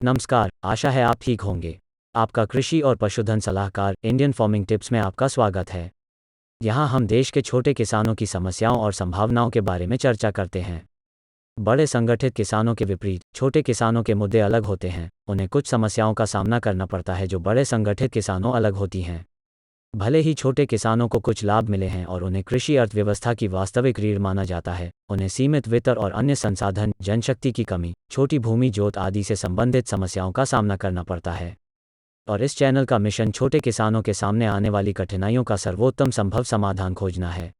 नमस्कार, आशा है आप ठीक होंगे। आपका कृषि और पशुधन सलाहकार इंडियन फार्मिंग टिप्स में आपका स्वागत है। यहाँ हम देश के छोटे किसानों की समस्याओं और संभावनाओं के बारे में चर्चा करते हैं। बड़े संगठित किसानों के विपरीत छोटे किसानों के मुद्दे अलग होते हैं। उन्हें कुछ समस्याओं का सामना करना पड़ता है जो बड़े संगठित किसानों अलग होती हैं। भले ही छोटे किसानों को कुछ लाभ मिले हैं और उन्हें कृषि अर्थव्यवस्था की वास्तविक रीढ़ माना जाता है, उन्हें सीमित वित्त और अन्य संसाधन, जनशक्ति की कमी, छोटी भूमि जोत आदि से संबंधित समस्याओं का सामना करना पड़ता है। और इस चैनल का मिशन छोटे किसानों के सामने आने वाली कठिनाइयों का सर्वोत्तम संभव समाधान खोजना है।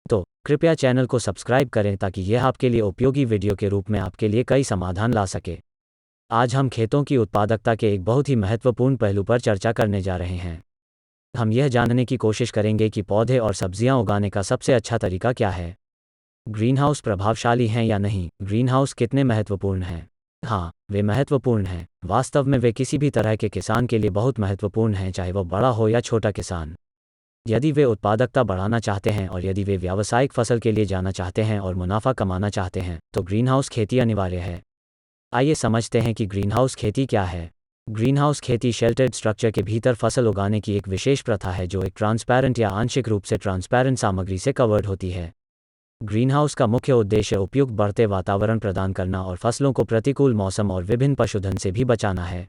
तो कृपया चैनल को सब्सक्राइब करें ताकि यह आपके लिए उपयोगी वीडियो के रूप में आपके लिए कई समाधान ला सके। आज हम खेतों की उत्पादकता के एक बहुत ही महत्वपूर्ण पहलू पर चर्चा करने जा रहे हैं। हम यह जानने की कोशिश करेंगे कि पौधे और सब्जियां उगाने का सबसे अच्छा तरीका क्या है। ग्रीनहाउस प्रभावशाली हैं या नहीं? ग्रीनहाउस कितने महत्वपूर्ण हैं? हाँ, वे महत्वपूर्ण हैं। वास्तव में वे किसी भी तरह के किसान के लिए बहुत महत्वपूर्ण हैं, चाहे वह बड़ा हो या छोटा किसान। यदि वे उत्पादकता बढ़ाना चाहते हैं और यदि वे व्यावसायिक फसल के लिए जाना चाहते हैं और मुनाफा कमाना चाहते हैं, तो ग्रीनहाउस खेती अनिवार्य है। आइए समझते हैं कि ग्रीनहाउस खेती क्या है। ग्रीनहाउस खेती शेल्टर्ड स्ट्रक्चर के भीतर फसल उगाने की एक विशेष प्रथा है जो एक ट्रांसपेरेंट या आंशिक रूप से ट्रांसपेरेंट सामग्री से कवर्ड होती है। ग्रीनहाउस का मुख्य उद्देश्य उपयुक्त बढ़ते वातावरण प्रदान करना और फसलों को प्रतिकूल मौसम और विभिन्न पशुधन से भी बचाना है।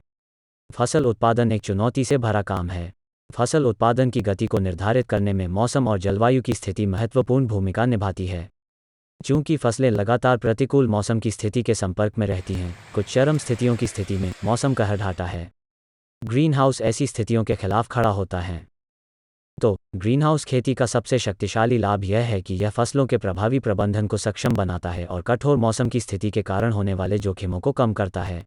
फसल उत्पादन एक चुनौती से भरा काम है। फसल उत्पादन की गति को निर्धारित करने में मौसम और जलवायु की स्थिति महत्वपूर्ण भूमिका निभाती है। चूंकि फसलें लगातार प्रतिकूल मौसम की स्थिति के संपर्क में रहती हैं, कुछ चरम स्थितियों की स्थिति में मौसम कहर ढाता है। ग्रीनहाउस ऐसी स्थितियों के खिलाफ खड़ा होता है। तो ग्रीनहाउस खेती का सबसे शक्तिशाली लाभ यह है कि यह फसलों के प्रभावी प्रबंधन को सक्षम बनाता है और कठोर मौसम की स्थिति के कारण होने वाले जोखिमों को कम करता है।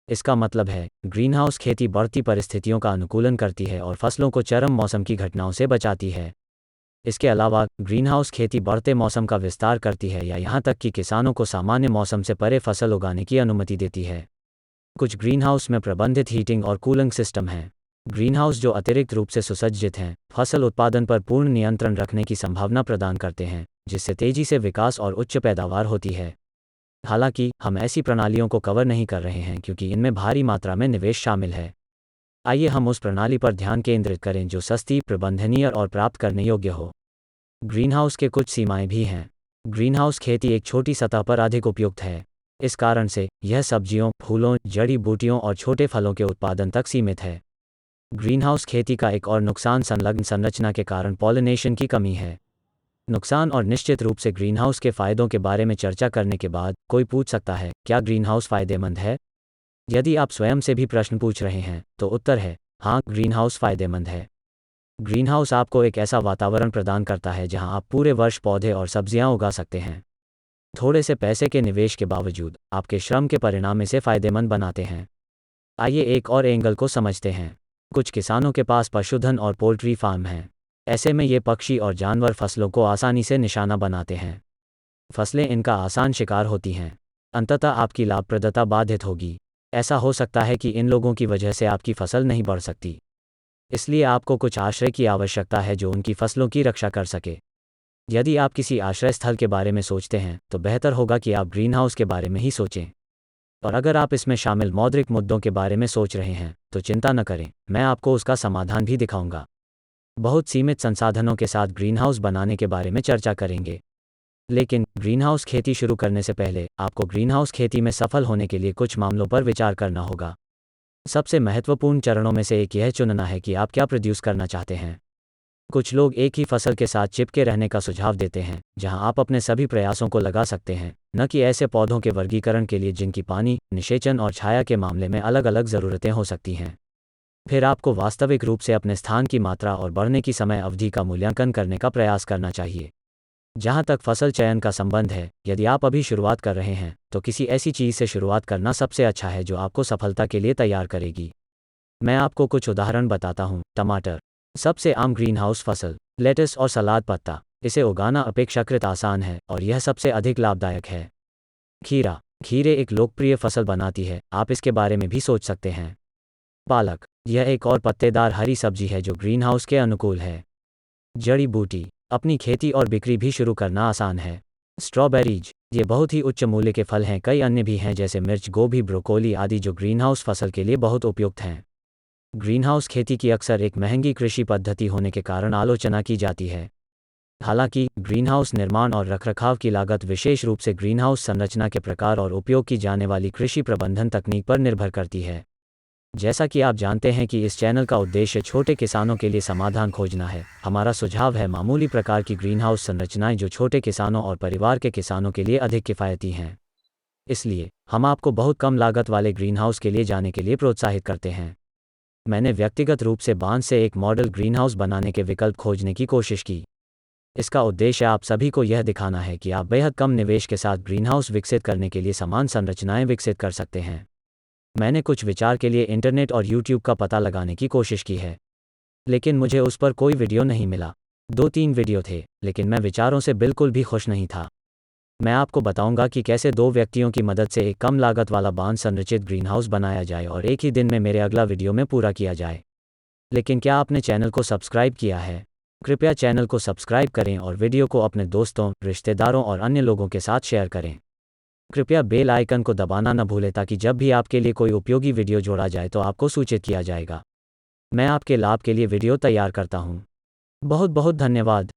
इसका मतलब है, ग्रीनहाउस खेती बढ़ती परिस्थितियों का अनुकूलन करती है और फसलों को चरम मौसम की घटनाओं से बचाती है। इसके अलावा ग्रीनहाउस खेती बढ़ते मौसम का विस्तार करती है या यहाँ तक कि किसानों को सामान्य मौसम से परे फसल उगाने की अनुमति देती है। कुछ ग्रीनहाउस में प्रबंधित हीटिंग और कूलिंग सिस्टम हैं। ग्रीनहाउस जो अतिरिक्त रूप से सुसज्जित हैं, फसल उत्पादन पर पूर्ण नियंत्रण रखने की संभावना प्रदान करते हैं, जिससे तेजी से विकास और उच्च पैदावार होती है। हालांकि हम ऐसी प्रणालियों को कवर नहीं कर रहे हैं क्योंकि इनमें भारी मात्रा में निवेश शामिल है। आइए हम उस प्रणाली पर ध्यान केंद्रित करें जो सस्ती, प्रबंधनीय और प्राप्त करने योग्य हो। ग्रीनहाउस के कुछ सीमाएं भी हैं। ग्रीनहाउस खेती एक छोटी सतह पर अधिक उपयुक्त है। इस कारण से यह सब्जियों, फूलों, जड़ी बूटियों और छोटे फलों के उत्पादन तक सीमित है। ग्रीनहाउस खेती का एक और नुकसान संलग्न संरचना के कारण पॉलिनेशन की कमी है। नुकसान और निश्चित रूप से ग्रीनहाउस के फायदों के बारे में चर्चा करने के बाद कोई पूछ सकता है, क्या ग्रीनहाउस फायदेमंद है? यदि आप स्वयं से भी प्रश्न पूछ रहे हैं, तो उत्तर है हाँ, ग्रीनहाउस फायदेमंद है। ग्रीनहाउस आपको एक ऐसा वातावरण प्रदान करता है जहां आप पूरे वर्ष पौधे और सब्जियां उगा सकते हैं। थोड़े से पैसे के निवेश के बावजूद आपके श्रम के परिणाम इसे फायदेमंद बनाते हैं। आइए एक और एंगल को समझते हैं। कुछ किसानों के पास पशुधन और पोल्ट्री फार्म हैं। ऐसे में ये पक्षी और जानवर फसलों को आसानी से निशाना बनाते हैं। फसलें इनका आसान शिकार होती हैं। अंततः आपकी लाभप्रदता बाधित होगी। ऐसा हो सकता है कि इन लोगों की वजह से आपकी फसल नहीं बढ़ सकती। इसलिए आपको कुछ आश्रय की आवश्यकता है जो उनकी फसलों की रक्षा कर सके। यदि आप किसी आश्रय स्थल के बारे में सोचते हैं, तो बेहतर होगा कि आप ग्रीनहाउस के बारे में ही सोचें। और अगर आप इसमें शामिल मौद्रिक मुद्दों के बारे में सोच रहे हैं, तो चिंता न करें, मैं आपको उसका समाधान भी दिखाऊंगा। बहुत सीमित संसाधनों के साथ ग्रीनहाउस बनाने के बारे में चर्चा करेंगे। लेकिन ग्रीनहाउस खेती शुरू करने से पहले आपको ग्रीनहाउस खेती में सफल होने के लिए कुछ मामलों पर विचार करना होगा। सबसे महत्वपूर्ण चरणों में से एक यह चुनना है कि आप क्या प्रोड्यूस करना चाहते हैं। कुछ लोग एक ही फसल के साथ चिपके रहने का सुझाव देते हैं, जहां आप अपने सभी प्रयासों को लगा सकते हैं, न कि ऐसे पौधों के वर्गीकरण के लिए जिनकी पानी, निषेचन और छाया के मामले में अलग अलग ज़रूरतें हो सकती हैं। फिर आपको वास्तविक रूप से अपने स्थान की मात्रा और बढ़ने की समय अवधि का मूल्यांकन करने का प्रयास करना चाहिए। जहां तक फसल चयन का संबंध है, यदि आप अभी शुरुआत कर रहे हैं, तो किसी ऐसी चीज़ से शुरुआत करना सबसे अच्छा है जो आपको सफलता के लिए तैयार करेगी। मैं आपको कुछ उदाहरण बताता हूँ। टमाटर, सबसे आम ग्रीनहाउस फसल। लेटस और सलाद पत्ता, इसे उगाना अपेक्षाकृत आसान है और यह सबसे अधिक लाभदायक है। खीरा, खीरे एक लोकप्रिय फसल बनाती है, आप इसके बारे में भी सोच सकते हैं। पालक, यह एक और पत्तेदार हरी सब्जी है जो ग्रीनहाउस के अनुकूल है। जड़ी बूटी, अपनी खेती और बिक्री भी शुरू करना आसान है। स्ट्रॉबेरीज, ये बहुत ही उच्च मूल्य के फल हैं। कई अन्य भी हैं जैसे मिर्च, गोभी, ब्रोकोली आदि जो ग्रीनहाउस फसल के लिए बहुत उपयुक्त हैं। ग्रीनहाउस खेती की अक्सर एक महंगी कृषि पद्धति होने के कारण आलोचना की जाती है। हालांकि ग्रीनहाउस निर्माण और रखरखाव की लागत विशेष रूप से ग्रीनहाउस संरचना के प्रकार और उपयोग की जाने वाली कृषि प्रबंधन तकनीक पर निर्भर करती है। जैसा कि आप जानते हैं कि इस चैनल का उद्देश्य छोटे किसानों के लिए समाधान खोजना है। हमारा सुझाव है मामूली प्रकार की ग्रीनहाउस संरचनाएं जो छोटे किसानों और परिवार के किसानों के लिए अधिक किफ़ायती हैं। इसलिए हम आपको बहुत कम लागत वाले ग्रीनहाउस के लिए जाने के लिए प्रोत्साहित करते हैं। मैंने व्यक्तिगत रूप से बांस से एक मॉडल ग्रीनहाउस बनाने के विकल्प खोजने की कोशिश की। इसका उद्देश्य आप सभी को यह दिखाना है कि आप बेहद कम निवेश के साथ ग्रीनहाउस विकसित करने के लिए समान संरचनाएं विकसित कर सकते हैं। मैंने कुछ विचार के लिए इंटरनेट और यूट्यूब का पता लगाने की कोशिश की है, लेकिन मुझे उस पर कोई वीडियो नहीं मिला। 2-3 वीडियो थे, लेकिन मैं विचारों से बिल्कुल भी खुश नहीं था। मैं आपको बताऊंगा कि कैसे 2 व्यक्तियों की मदद से एक कम लागत वाला बांस संरचित ग्रीनहाउस बनाया जाए और एक ही दिन में मेरे अगला वीडियो में पूरा किया जाए। लेकिन क्या आपने चैनल को सब्सक्राइब किया है? कृपया चैनल को सब्सक्राइब करें और वीडियो को अपने दोस्तों, रिश्तेदारों और अन्य लोगों के साथ शेयर करें। कृपया बेल आइकन को दबाना न भूलें ताकि जब भी आपके लिए कोई उपयोगी वीडियो जोड़ा जाए तो आपको सूचित किया जाएगा। मैं आपके लाभ के लिए वीडियो तैयार करता हूँ। बहुत बहुत धन्यवाद।